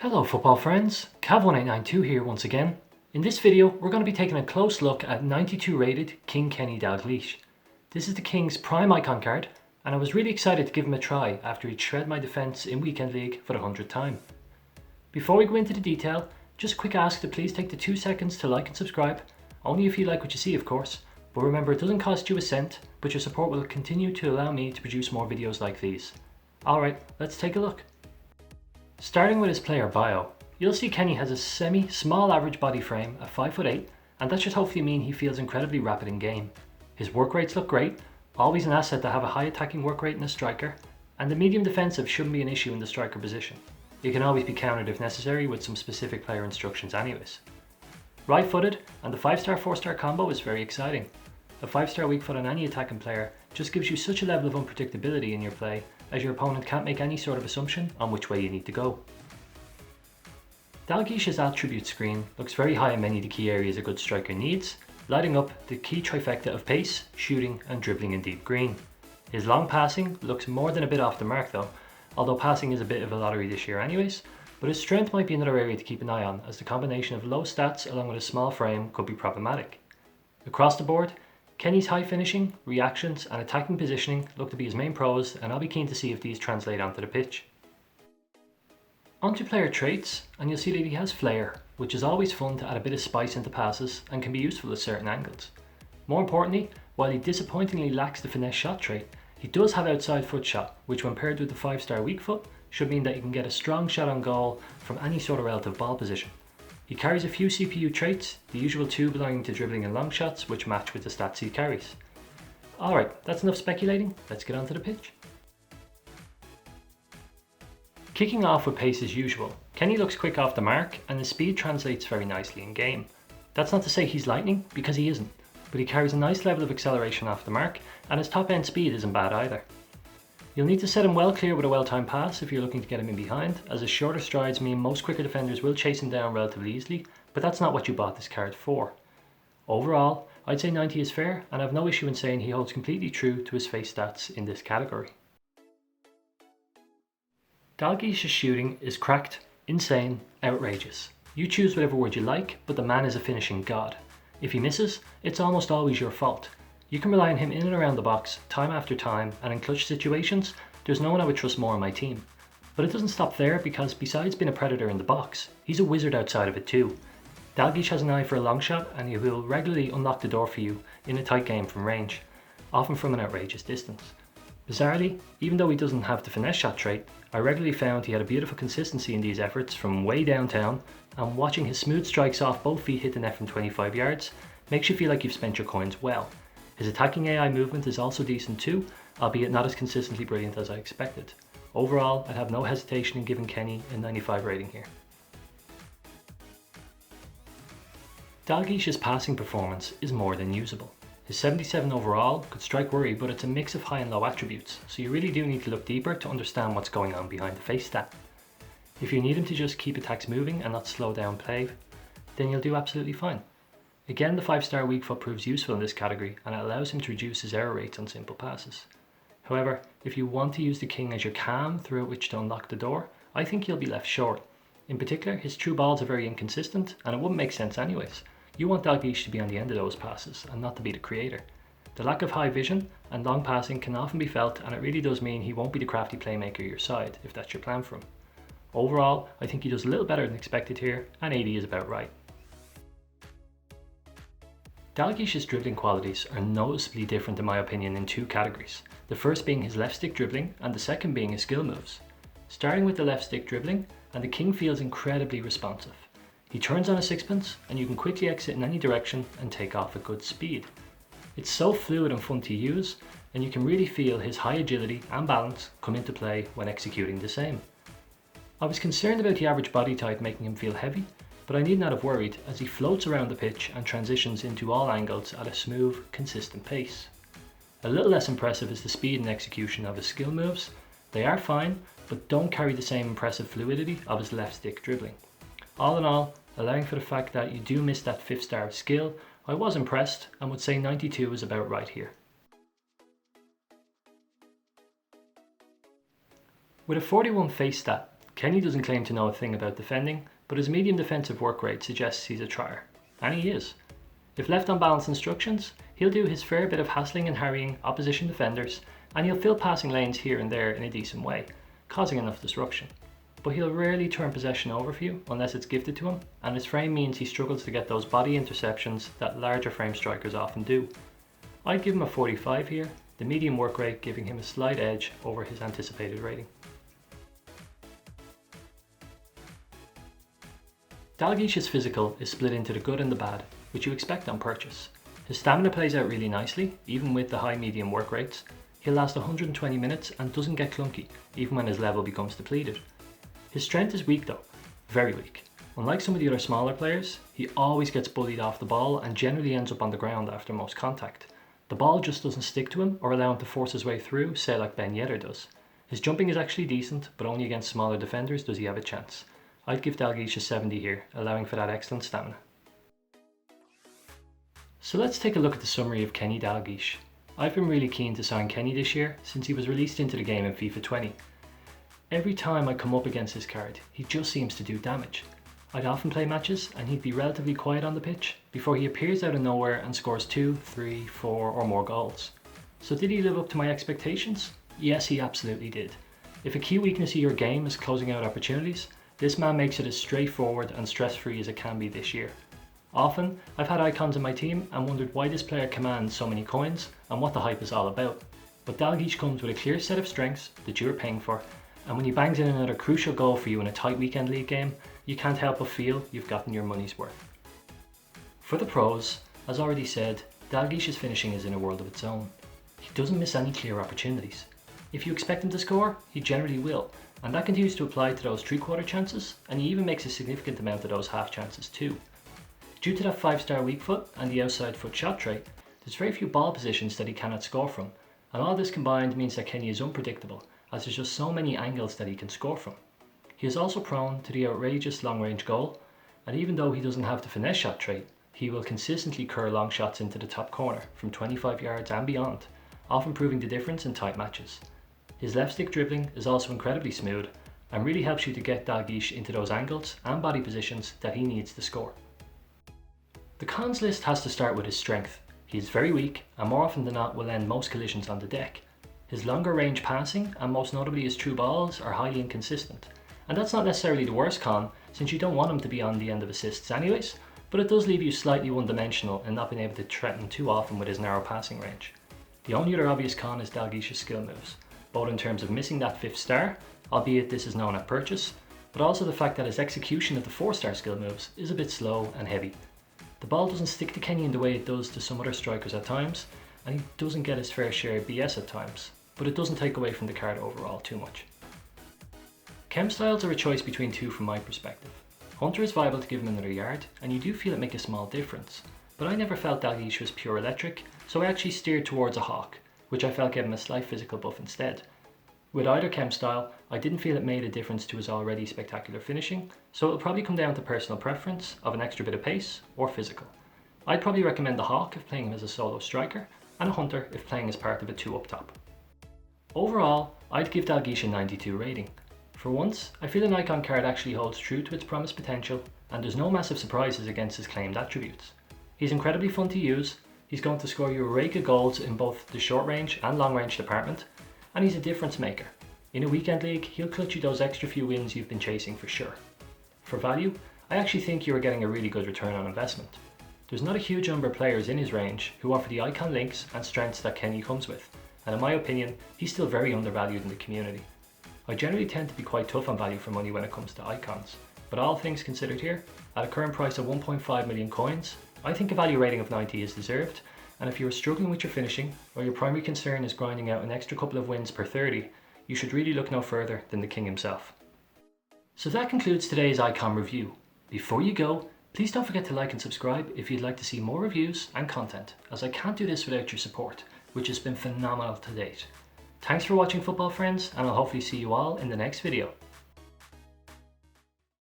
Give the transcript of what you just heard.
Hello football friends, Cav1892 here once again. In this video we're going to be taking a close look at 92 rated King Kenny Dalglish. This is the King's Prime Icon card and I was really excited to give him a try after he'd shred my defence in Weekend League for the 100th time. Before we go into the detail, just a quick ask to please take the 2 seconds to like and subscribe, only if you like what you see of course, but remember it doesn't cost you a cent, but your support will continue to allow me to produce more videos like these. Alright, let's take a look. Starting with his player bio, you'll see Kenny has a semi-small average body frame at 5'8", and that should hopefully mean he feels incredibly rapid in game. His work rates look great, always an asset to have a high attacking work rate in a striker, and the medium defensive shouldn't be an issue in the striker position. It can always be countered if necessary with some specific player instructions anyways. Right footed, and the 5-star 4-star combo is very exciting. A 5-star weak foot on any attacking player just gives you such a level of unpredictability in your play as your opponent can't make any sort of assumption on which way you need to go. Dalglish's attribute screen looks very high in many of the key areas a good striker needs, lighting up the key trifecta of pace, shooting and dribbling in deep green. His long passing looks more than a bit off the mark though, although passing is a bit of a lottery this year anyways, but his strength might be another area to keep an eye on as the combination of low stats along with a small frame could be problematic. Across the board, Kenny's high finishing, reactions and attacking positioning look to be his main pros, and I'll be keen to see if these translate onto the pitch. Onto player traits, and you'll see that he has flair, which is always fun to add a bit of spice into passes and can be useful at certain angles. More importantly, while he disappointingly lacks the finesse shot trait, he does have outside foot shot, which when paired with the 5-star weak foot should mean that he can get a strong shot on goal from any sort of relative ball position. He carries a few CPU traits, the usual 2 belonging to dribbling and long shots, which match with the stats he carries. Alright, that's enough speculating, let's get onto the pitch. Kicking off with pace as usual, Kenny looks quick off the mark and his speed translates very nicely in game. That's not to say he's lightning, because he isn't, but he carries a nice level of acceleration off the mark and his top end speed isn't bad either. You'll need to set him well clear with a well-timed pass if you're looking to get him in behind, as his shorter strides mean most quicker defenders will chase him down relatively easily, but that's not what you bought this card for. Overall, I'd say 90 is fair, and I have no issue in saying he holds completely true to his face stats in this category. Dalglish's shooting is cracked, insane, outrageous. You choose whatever word you like, but the man is a finishing god. If he misses, it's almost always your fault. You can rely on him in and around the box, time after time, and in clutch situations, there's no one I would trust more on my team. But it doesn't stop there, because besides being a predator in the box, he's a wizard outside of it too. Dalglish has an eye for a long shot, and he will regularly unlock the door for you in a tight game from range, often from an outrageous distance. Bizarrely, even though he doesn't have the finesse shot trait, I regularly found he had a beautiful consistency in these efforts from way downtown, and watching his smooth strikes off both feet hit the net from 25 yards makes you feel like you've spent your coins well. His attacking AI movement is also decent too, albeit not as consistently brilliant as I expected. Overall, I'd have no hesitation in giving Kenny a 95 rating here. Dalglish's passing performance is more than usable. His 77 overall could strike worry, but it's a mix of high and low attributes, so you really do need to look deeper to understand what's going on behind the face stat. If you need him to just keep attacks moving and not slow down play, then you'll do absolutely fine. Again, the 5-star weak foot proves useful in this category, and it allows him to reduce his error rates on simple passes. However, if you want to use the King as your cam through which to unlock the door, I think you'll be left short. In particular, his true balls are very inconsistent, and it wouldn't make sense anyways. You want Dalglish to be on the end of those passes, and not to be the creator. The lack of high vision and long passing can often be felt, and it really does mean he won't be the crafty playmaker your side, if that's your plan for him. Overall, I think he does a little better than expected here, and 80 is about right. Dalglish's dribbling qualities are noticeably different in my opinion in 2 categories, the first being his left stick dribbling and the second being his skill moves. Starting with the left stick dribbling, and the King feels incredibly responsive. He turns on a sixpence and you can quickly exit in any direction and take off at good speed. It's so fluid and fun to use, and you can really feel his high agility and balance come into play when executing the same. I was concerned about the average body type making him feel heavy, but I need not have worried as he floats around the pitch and transitions into all angles at a smooth, consistent pace. A little less impressive is the speed and execution of his skill moves. They are fine, but don't carry the same impressive fluidity of his left stick dribbling. All in all, allowing for the fact that you do miss that 5th-star skill, I was impressed and would say 92 is about right here. With a 41 face stat, Kenny doesn't claim to know a thing about defending, but his medium defensive work rate suggests he's a trier. And he is. If left on balanced instructions, he'll do his fair bit of hassling and harrying opposition defenders, and he'll fill passing lanes here and there in a decent way, causing enough disruption. But he'll rarely turn possession over for you unless it's gifted to him, and his frame means he struggles to get those body interceptions that larger frame strikers often do. I'd give him a 45 here, the medium work rate giving him a slight edge over his anticipated rating. Dalglish's physical is split into the good and the bad, which you expect on purchase. His stamina plays out really nicely, even with the high medium work rates. He'll last 120 minutes and doesn't get clunky, even when his level becomes depleted. His strength is weak though, very weak. Unlike some of the other smaller players, he always gets bullied off the ball and generally ends up on the ground after most contact. The ball just doesn't stick to him or allow him to force his way through, say like Ben Yedder does. His jumping is actually decent, but only against smaller defenders does he have a chance. I'd give Dalglish a 70 here, allowing for that excellent stamina. So let's take a look at the summary of Kenny Dalglish. I've been really keen to sign Kenny this year since he was released into the game in FIFA 20. Every time I come up against his card, he just seems to do damage. I'd often play matches and he'd be relatively quiet on the pitch before he appears out of nowhere and scores 2, 3, 4 or more goals. So did he live up to my expectations? Yes, he absolutely did. If a key weakness of your game is closing out opportunities, this man makes it as straightforward and stress-free as it can be this year. Often, I've had icons in my team and wondered why this player commands so many coins and what the hype is all about. But Dalglish comes with a clear set of strengths that you're paying for, and when he bangs in another crucial goal for you in a tight weekend league game, you can't help but feel you've gotten your money's worth. For the pros, as already said, Dalglish's finishing is in a world of its own. He doesn't miss any clear opportunities. If you expect him to score, he generally will, and that continues to apply to those three-quarter chances, and he even makes a significant amount of those half chances too. Due to that 5-star weak foot and the outside foot shot trait, there's very few ball positions that he cannot score from, and all this combined means that Kenny is unpredictable, as there's just so many angles that he can score from. He is also prone to the outrageous long-range goal, and even though he doesn't have the finesse shot trait, he will consistently curl long shots into the top corner from 25 yards and beyond, often proving the difference in tight matches. His left stick dribbling is also incredibly smooth and really helps you to get Dalglish into those angles and body positions that he needs to score. The cons list has to start with his strength. He is very weak and more often than not will end most collisions on the deck. His longer range passing and most notably his true balls are highly inconsistent. And that's not necessarily the worst con, since you don't want him to be on the end of assists anyways, but it does leave you slightly one-dimensional and not being able to threaten too often with his narrow passing range. The only other obvious con is Dalglish's skill moves, both in terms of missing that 5th star, albeit this is known at purchase, but also the fact that his execution of the 4-star skill moves is a bit slow and heavy. The ball doesn't stick to Kenny in the way it does to some other strikers at times, and he doesn't get his fair share of BS at times, but it doesn't take away from the card overall too much. Chem styles are a choice between two from my perspective. Hunter is viable to give him another yard, and you do feel it make a small difference, but I never felt Dalglish was pure electric, so I actually steered towards a Hawk, which I felt gave him a slight physical buff instead. With either chem style, I didn't feel it made a difference to his already spectacular finishing, so it'll probably come down to personal preference of an extra bit of pace or physical. I'd probably recommend the Hawk if playing him as a solo striker, and a Hunter if playing as part of a 2 up top. Overall, I'd give Dalglish a 92 rating. For once, I feel an icon card actually holds true to its promised potential, and there's no massive surprises against his claimed attributes. He's incredibly fun to use, he's going to score you a rake of goals in both the short range and long range department, and he's a difference maker. In a weekend league, he'll clutch you those extra few wins you've been chasing for sure. For value, I actually think you are getting a really good return on investment. There's not a huge number of players in his range who offer the icon links and strengths that Kenny comes with, and in my opinion, he's still very undervalued in the community. I generally tend to be quite tough on value for money when it comes to icons, but all things considered here, at a current price of 1.5 million coins, I think a value rating of 90 is deserved, and if you are struggling with your finishing, or your primary concern is grinding out an extra couple of wins per 30, you should really look no further than the king himself. So that concludes today's icon review. Before you go, please don't forget to like and subscribe if you'd like to see more reviews and content, as I can't do this without your support, which has been phenomenal to date. Thanks for watching, football friends, and I'll hopefully see you all in the next video.